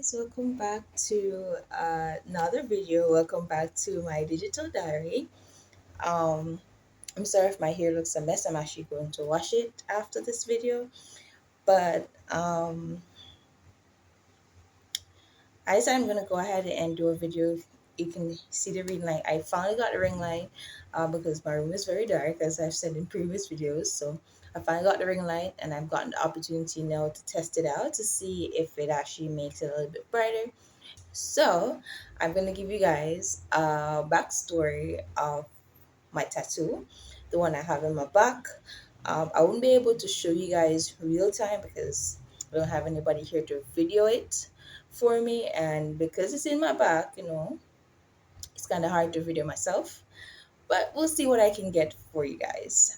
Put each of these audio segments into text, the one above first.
guys, welcome back to another video. Welcome back to my digital diary. Um, I'm sorry if my hair looks a mess. I'm actually going to wash it after this video. But I decided I'm going to go ahead and do a video. You can see the ring light. I finally got the ring light because my room is very dark, as I've said in previous videos. So I finally got the ring light, and I've gotten the opportunity now to test it out to see if it actually makes it a little bit brighter. So, I'm gonna give you guys a backstory of my tattoo, the one I have in my back. I won't be able to show you guys real time because I don't have anybody here to video it for me, and because it's in my back, it's kind of hard to video myself. But we'll see what I can get for you guys.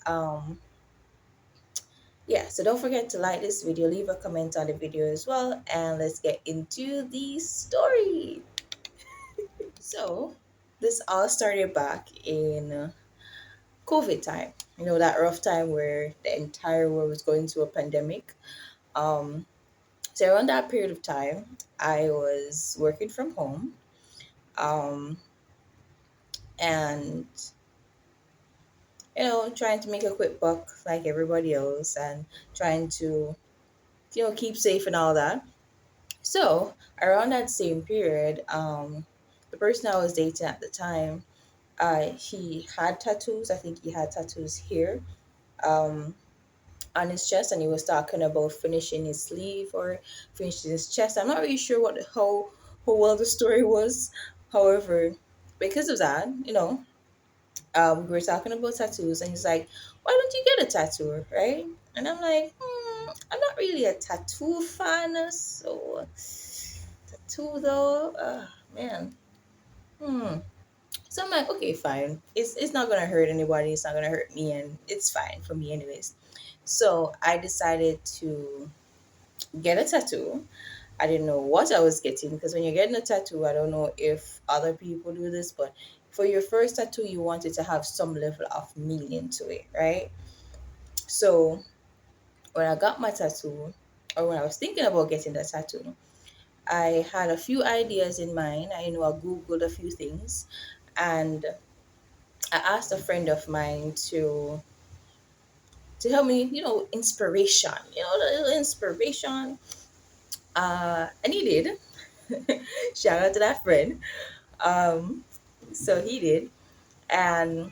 Yeah, so don't forget to like this video, leave a comment on the video as well, and let's get into the story. So, this all started back in COVID time. That rough time where the entire world was going through a pandemic. Um, so, around that period of time, I was working from home um, and, trying to make a quick buck like everybody else and trying to, keep safe and all that. So, around that same period, the person I was dating at the time, he had tattoos. I think he had tattoos here um, on his chest, and he was talking about finishing his sleeve or finishing his chest. I'm not really sure how well the story was. However, because of that, we were talking about tattoos, and he's like, "Why don't you get a tattoo, right?" And I'm like, "I'm not really a tattoo fan, so tattoo though, man." Hmm. So I'm like, okay, fine. It's not gonna hurt anybody. It's not gonna hurt me, and it's fine for me, anyways. So I decided to get a tattoo. I didn't know what I was getting because when you're getting a tattoo, I don't know if other people do this, but for your first tattoo, you want it to have some level of meaning to it, right? So when I got my tattoo, or when I was thinking about getting the tattoo, I had a few ideas in mind. I googled a few things, and I asked a friend of mine to help me, inspiration, a little inspiration. And he did. Shout out to that friend. Um, so he did, and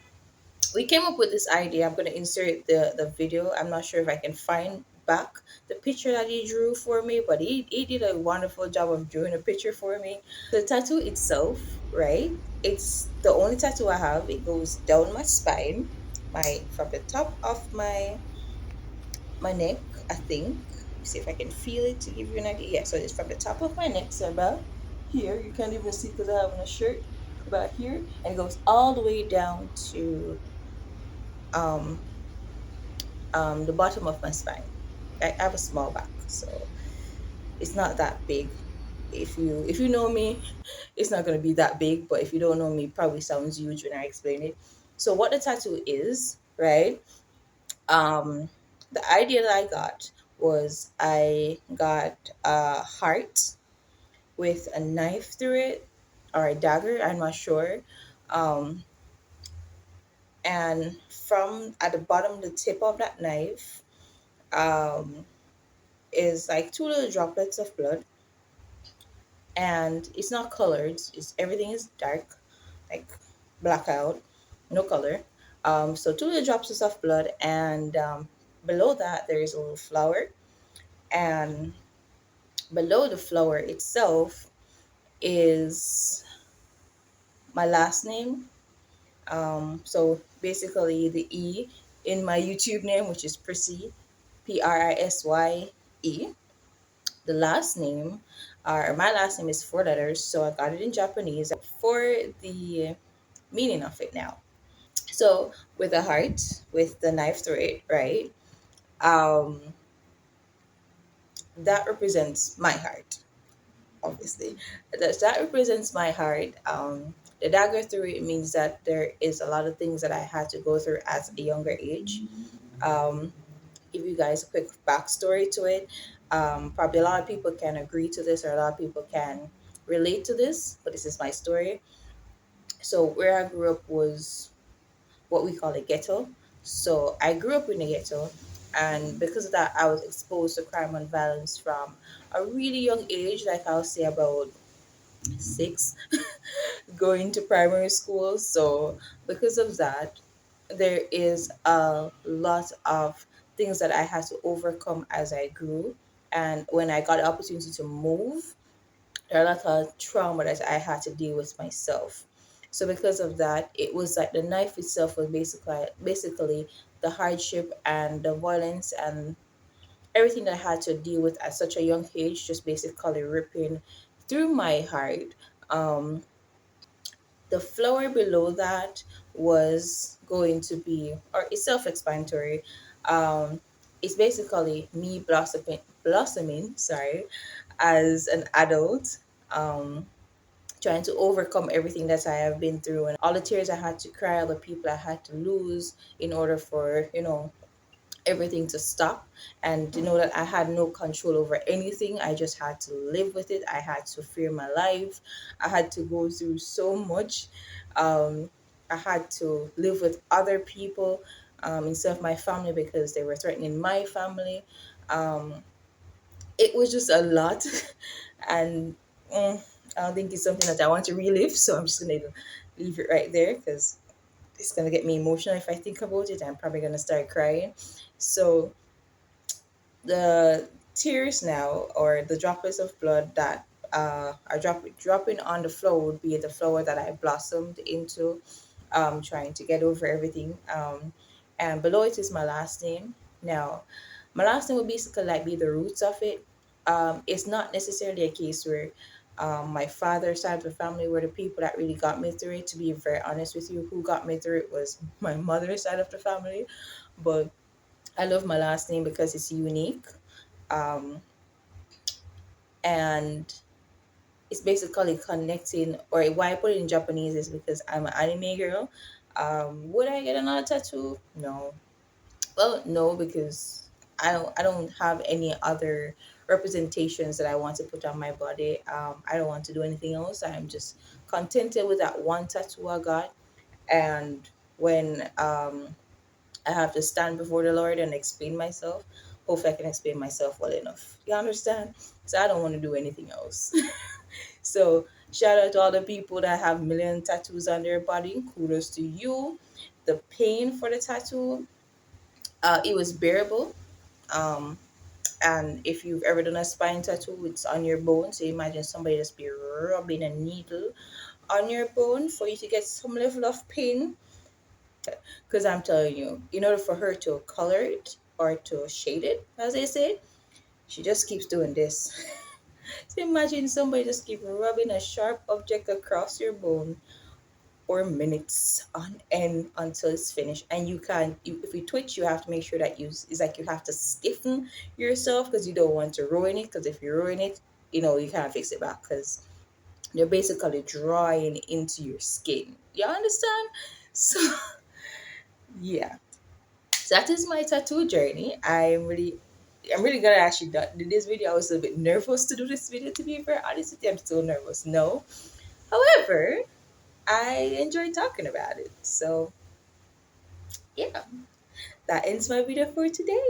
we came up with this idea. I'm gonna insert the video. I'm not sure if I can find back the picture that he drew for me, but he did a wonderful job of drawing a picture for me. The tattoo itself, right? It's the only tattoo I have. It goes down my spine, my from the top of my neck, I think. See if I can feel it to give you an idea. Yeah, so it's from the top of my neck, so about here. You can't even see because I have on a shirt. About here, and it goes all the way down to um, the bottom of my spine. I have a small back, so it's not that big. If you know me, it's not gonna be that big. But if you don't know me, it probably sounds huge when I explain it. So what the tattoo is, right? Um, the idea that I got was I got a heart with a knife through it or a dagger. I'm not sure. Um, and from at the bottom, the tip of that knife um, is like two little droplets of blood, and it's not colored. It's everything is dark, like blackout, no color. So two little drops of blood, and below that there is a little flower, and below the flower itself is my last name. So basically the E in my YouTube name, which is Prissy, Prisye. The last name, or my last name is 4 letters, so I got it in Japanese for the meaning of it now. So with a heart, with the knife through it, right? Um, that represents my heart, obviously. That represents my heart. The dagger through it means that there is a lot of things that I had to go through at a younger age. Um, give you guys a quick backstory to it. Probably a lot of people can agree to this, or a lot of people can relate to this, but this is my story. So where I grew up was what we call a ghetto. So I grew up in a ghetto, and because of that, I was exposed to crime and violence from a really young age, like I'll say about 6, going to primary school. So because of that, there is a lot of things that I had to overcome as I grew. And when I got the opportunity to move, there are a lot of trauma that I had to deal with myself. So because of that, it was like the knife itself was basically the hardship and the violence and everything that I had to deal with at such a young age, just basically ripping through my heart. Um, the flower below that was going to be, or it's self-explanatory. Um, it's basically me blossoming, sorry, as an adult. Um, Trying to overcome everything that I have been through and all the tears I had to cry, all the people I had to lose in order for, everything to stop, and to know that I had no control over anything. I just had to live with it. I had to fear my life. I had to go through so much. Um, I had to live with other people instead of my family because they were threatening my family. Um, it was just a lot, and I don't think it's something that I want to relive. So I'm just gonna leave it right there because it's gonna get me emotional if I think about it. I'm probably gonna start crying. So the tears now, or the droplets of blood that are dropping on the floor, would be the flower that I blossomed into, trying to get over everything. And below it is my last name. Now, my last name would basically like be the roots of it. It's not necessarily a case where my father's side of the family were the people that really got me through it. To be very honest with you, who got me through it was my mother's side of the family. But I love my last name because it's unique. Um, and it's basically connecting, or why I put it in Japanese is because I'm an anime girl. Would I get another tattoo? No. Well, no, because I don't have any other representations that I want to put on my body. I don't want to do anything else. I'm just contented with that one tattoo I got. And when I have to stand before the Lord and explain myself, hopefully I can explain myself well enough. You understand? So I don't want to do anything else. So shout out to all the people that have million tattoos on their body. Kudos to you. The pain for the tattoo, it was bearable. Um, and if you've ever done a spine tattoo, it's on your bone. So imagine somebody just be rubbing a needle on your bone for you to get some level of pain. Because I'm telling you, in order for her to color it or to shade it, as they say, she just keeps doing this. So imagine somebody just keep rubbing a sharp object across your bone for minutes on end until it's finished. And if you twitch, you have to make sure that it's like you have to stiffen yourself because you don't want to ruin it. Because if you ruin it, you can't fix it back because they're basically drawing into your skin. You understand? So yeah, so that is my tattoo journey. I'm really gonna actually do this video. I was a bit nervous to do this video, to be very honest with you. I'm still nervous. No. However, I enjoy talking about it. So yeah, that ends my video for today.